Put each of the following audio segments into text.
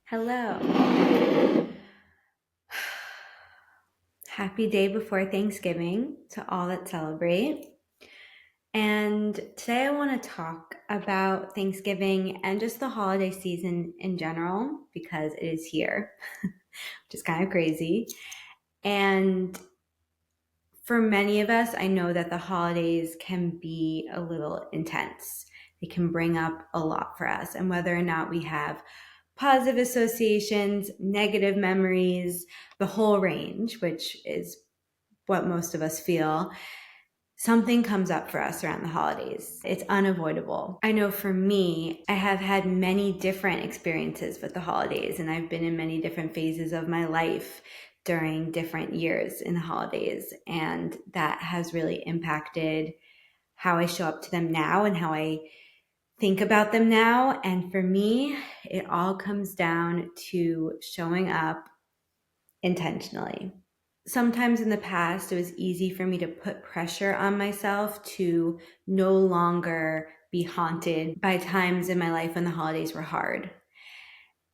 Hello. Happy day before Thanksgiving to all that celebrate. And today I want to talk about Thanksgiving and just the holiday season in general because it is here, which is kind of crazy. And for many of us, I know that the holidays can be a little intense. They can bring up a lot for us, and whether or not we have positive associations, negative memories, the whole range, which is what most of us feel, something comes up for us around the holidays. It's unavoidable. I know for me, I have had many different experiences with the holidays, and I've been in many different phases of my life during different years in the holidays, and that has really impacted how I show up to them now and how I think about them now. And for me, it all comes down to showing up intentionally. Sometimes in the past, it was easy for me to put pressure on myself to no longer be haunted by times in my life when the holidays were hard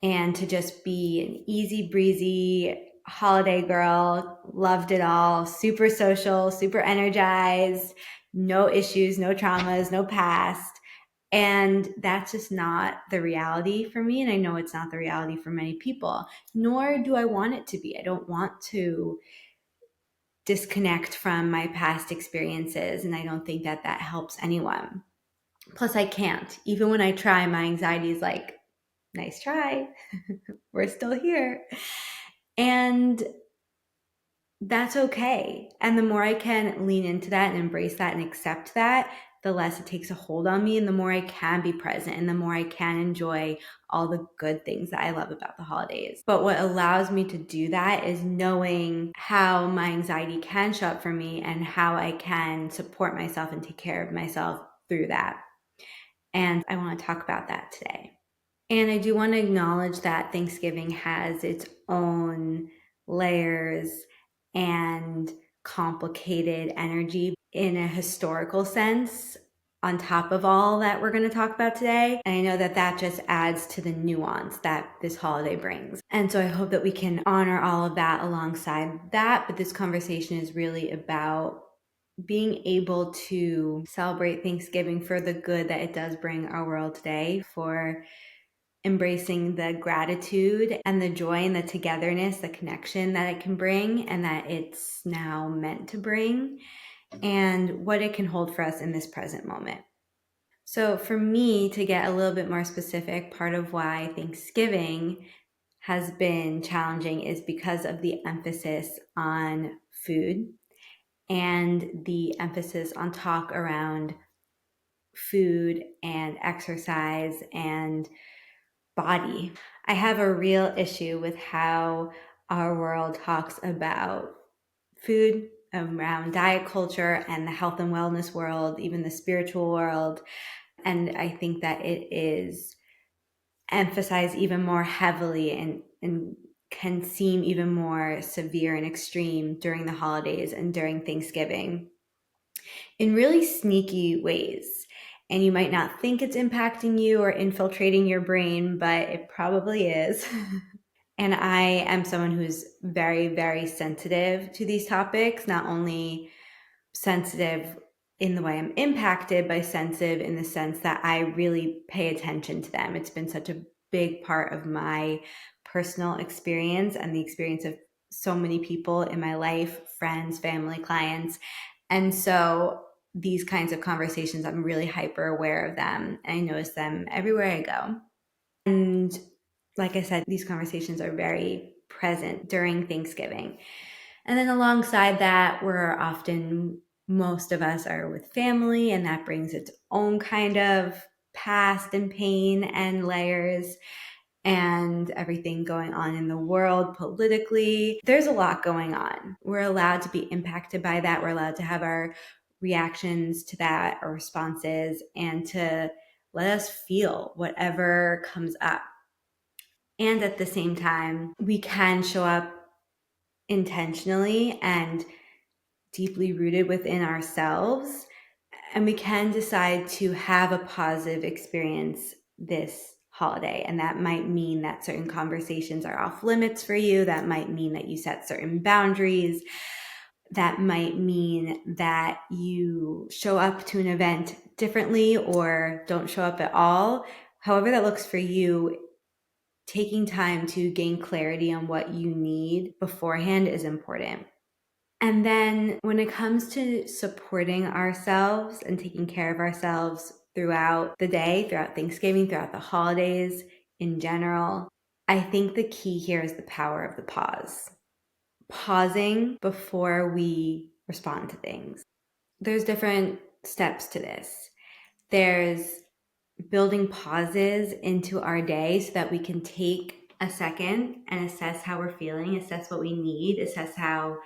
and to just be an easy breezy holiday girl, loved it all, super social, super energized, no issues, no traumas, no past. And that's just not the reality for me. And I know it's not the reality for many people, nor do I want it to be. I don't want to disconnect from my past experiences. And I don't think that that helps anyone. Plus, I can't. Even when I try, my anxiety is like, nice try. We're still here. And that's okay. And the more I can lean into that and embrace that and accept that, the less it takes a hold on me and the more I can be present and the more I can enjoy all the good things that I love about the holidays. But what allows me to do that is knowing how my anxiety can show up for me and how I can support myself and take care of myself through that. And I want to talk about that today. And I do want to acknowledge that Thanksgiving has its own layers and complicated energy in a historical sense on top of all that we're going to talk about today. And I know that that just adds to the nuance that this holiday brings. And so I hope that we can honor all of that alongside that. But this conversation is really about being able to celebrate Thanksgiving for the good that it does bring our world today, for embracing the gratitude and the joy and the togetherness, the connection that it can bring and that it's now meant to bring, and what it can hold for us in this present moment. So for me, to get a little bit more specific, part of why Thanksgiving has been challenging is because of the emphasis on food and the emphasis on talk around food and exercise and body. I have a real issue with how our world talks about food, around diet culture and the health and wellness world, even the spiritual world. And I think that it is emphasized even more heavily and can seem even more severe and extreme during the holidays and during Thanksgiving in really sneaky ways. And you might not think it's impacting you or infiltrating your brain, but it probably is. And I am someone who's very, very sensitive to these topics, not only sensitive in the way I'm impacted, but sensitive in the sense that I really pay attention to them. It's been such a big part of my personal experience and the experience of so many people in my life, friends, family, clients. And so these kinds of conversations, I'm really hyper aware of them. And I notice them everywhere I go. And like I said, these conversations are very present during Thanksgiving. And then alongside that, most of us are with family, and that brings its own kind of past and pain and layers and everything going on in the world politically. There's a lot going on. We're allowed to be impacted by that. We're allowed to have our reactions to that, our responses, and to let us feel whatever comes up. And at the same time, we can show up intentionally and deeply rooted within ourselves. And we can decide to have a positive experience this holiday. And that might mean that certain conversations are off limits for you. That might mean that you set certain boundaries. That might mean that you show up to an event differently or don't show up at all. However that looks for you, taking time to gain clarity on what you need beforehand is important. And then when it comes to supporting ourselves and taking care of ourselves throughout the day, throughout Thanksgiving, throughout the holidays in general, I think the key here is the power of the pause. Pausing before we respond to things. There's different steps to this. There's building pauses into our day so that we can take a second and assess how we're feeling, assess what we need, assess how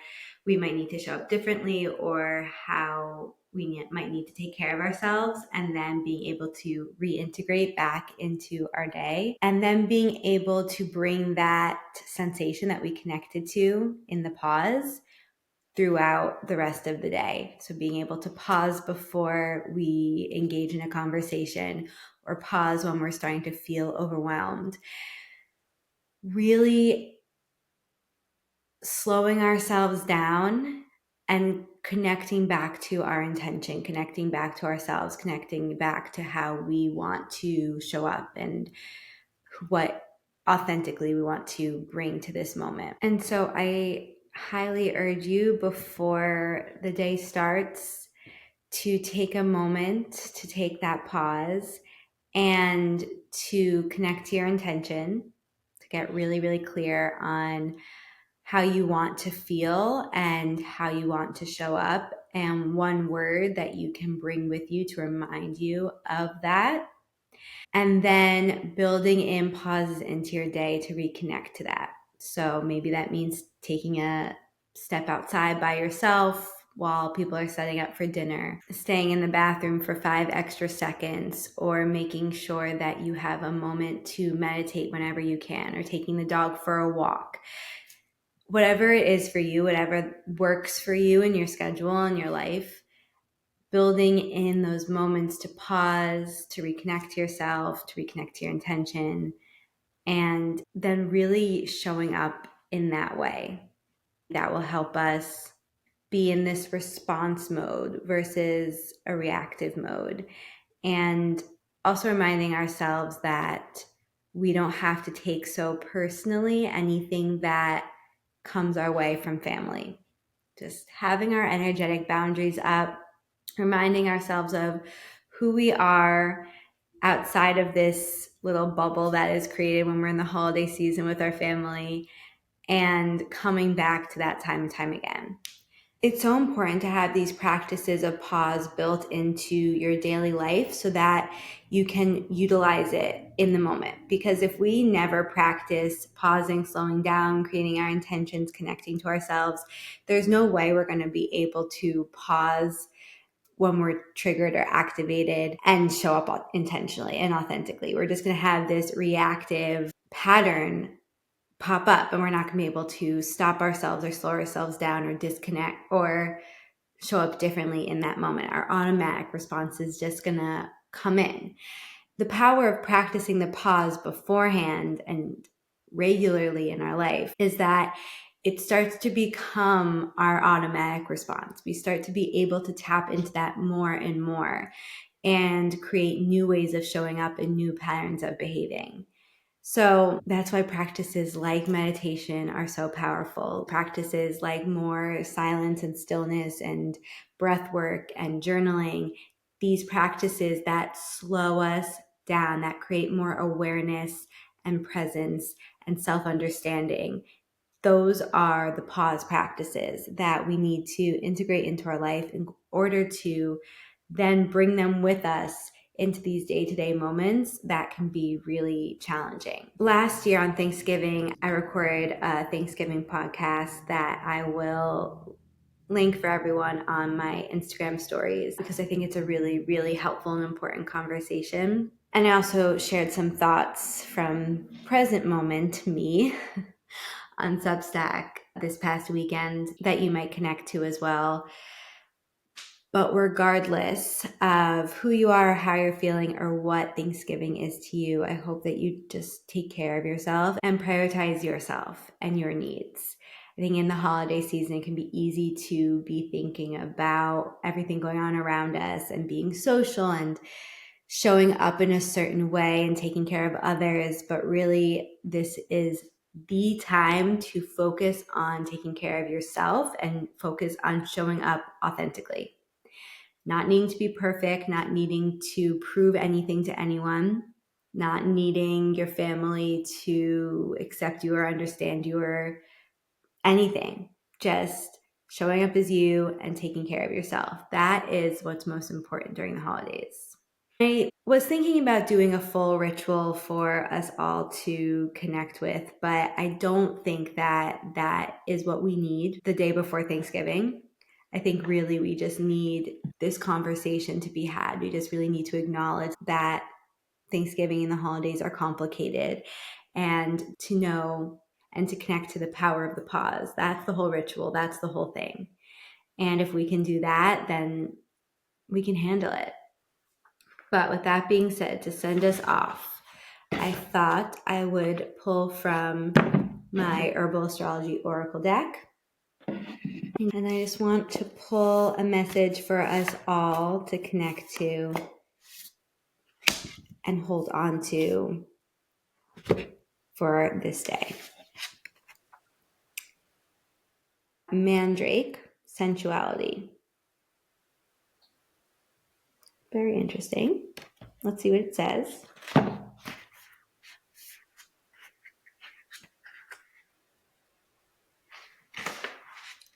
we might need to show up differently or how we might need to take care of ourselves, and then being able to reintegrate back into our day, and then being able to bring that sensation that we connected to in the pause throughout the rest of the day. So being able to pause before we engage in a conversation or pause when we're starting to feel overwhelmed. Really slowing ourselves down and connecting back to our intention, connecting back to ourselves, connecting back to how we want to show up and what authentically we want to bring to this moment. And so I highly urge you before the day starts to take a moment to take that pause and to connect to your intention, to get really, really clear on how you want to feel and how you want to show up, and one word that you can bring with you to remind you of that. And then building in pauses into your day to reconnect to that. So maybe that means taking a step outside by yourself while people are setting up for dinner, staying in the bathroom for 5 extra seconds, or making sure that you have a moment to meditate whenever you can, or taking the dog for a walk. Whatever it is for you, whatever works for you in your schedule and your life, building in those moments to pause, to reconnect to yourself, to reconnect to your intention, and then really showing up in that way. That will help us be in this response mode versus a reactive mode. And also reminding ourselves that we don't have to take so personally anything that comes our way from family. Just having our energetic boundaries up, reminding ourselves of who we are outside of this little bubble that is created when we're in the holiday season with our family, and coming back to that time and time again. It's so important to have these practices of pause built into your daily life so that you can utilize it in the moment. Because if we never practice pausing, slowing down, creating our intentions, connecting to ourselves, there's no way we're going to be able to pause when we're triggered or activated and show up intentionally and authentically. We're just going to have this reactive pattern pop up, and we're not going to be able to stop ourselves or slow ourselves down or disconnect or show up differently in that moment. Our automatic response is just going to come in. The power of practicing the pause beforehand and regularly in our life is that it starts to become our automatic response. We start to be able to tap into that more and more and create new ways of showing up and new patterns of behaving. So that's why practices like meditation are so powerful. Practices like more silence and stillness and breath work and journaling, these practices that slow us down, that create more awareness and presence and self-understanding. Those are the pause practices that we need to integrate into our life in order to then bring them with us into these day-to-day moments that can be really challenging. Last year on Thanksgiving, I recorded a Thanksgiving podcast that I will link for everyone on my Instagram stories because I think it's a really, really helpful and important conversation. And I also shared some thoughts from present moment me on Substack this past weekend that you might connect to as well. But regardless of who you are, how you're feeling, or what Thanksgiving is to you, I hope that you just take care of yourself and prioritize yourself and your needs. I think in the holiday season, it can be easy to be thinking about everything going on around us and being social and showing up in a certain way and taking care of others. But really, this is the time to focus on taking care of yourself and focus on showing up authentically. Not needing to be perfect, not needing to prove anything to anyone, not needing your family to accept you or understand you or anything. Just showing up as you and taking care of yourself. That is what's most important during the holidays. I was thinking about doing a full ritual for us all to connect with, but I don't think that that is what we need the day before Thanksgiving. I think really we just need this conversation to be had. We just really need to acknowledge that Thanksgiving and the holidays are complicated and to know and to connect to the power of the pause. That's the whole ritual. That's the whole thing. And if we can do that, then we can handle it. But with that being said, to send us off, I thought I would pull from my Herbal Astrology Oracle deck. And I just want to pull a message for us all to connect to and hold on to for this day. Mandrake, sensuality. Very interesting. Let's see what it says.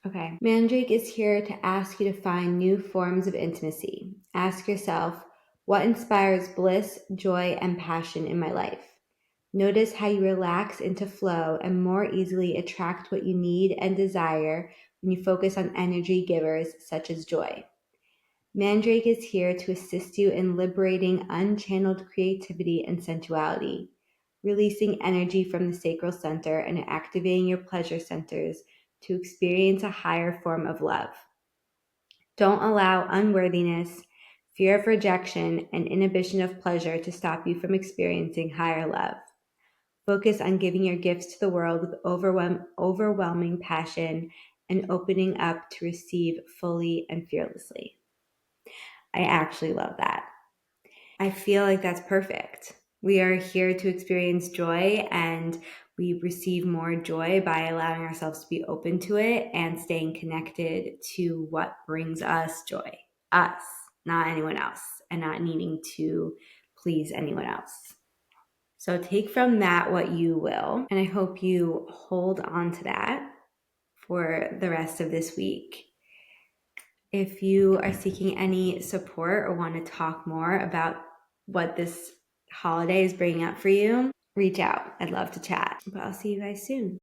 Okay. Mandrake is here to ask you to find new forms of intimacy. Ask yourself, what inspires bliss, joy, and passion in my life? Notice how you relax into flow and more easily attract what you need and desire when you focus on energy givers such as joy. Mandrake is here to assist you in liberating unchanneled creativity and sensuality, releasing energy from the sacral center and activating your pleasure centers to experience a higher form of love. Don't allow unworthiness, fear of rejection, and inhibition of pleasure to stop you from experiencing higher love. Focus on giving your gifts to the world with overwhelming passion and opening up to receive fully and fearlessly. I actually love that. I feel like that's perfect. We are here to experience joy, and we receive more joy by allowing ourselves to be open to it and staying connected to what brings us joy. Us, not anyone else, and not needing to please anyone else. So take from that what you will, and I hope you hold on to that for the rest of this week. If you are seeking any support or want to talk more about what this holiday is bringing up for you, reach out. I'd love to chat. But I'll see you guys soon.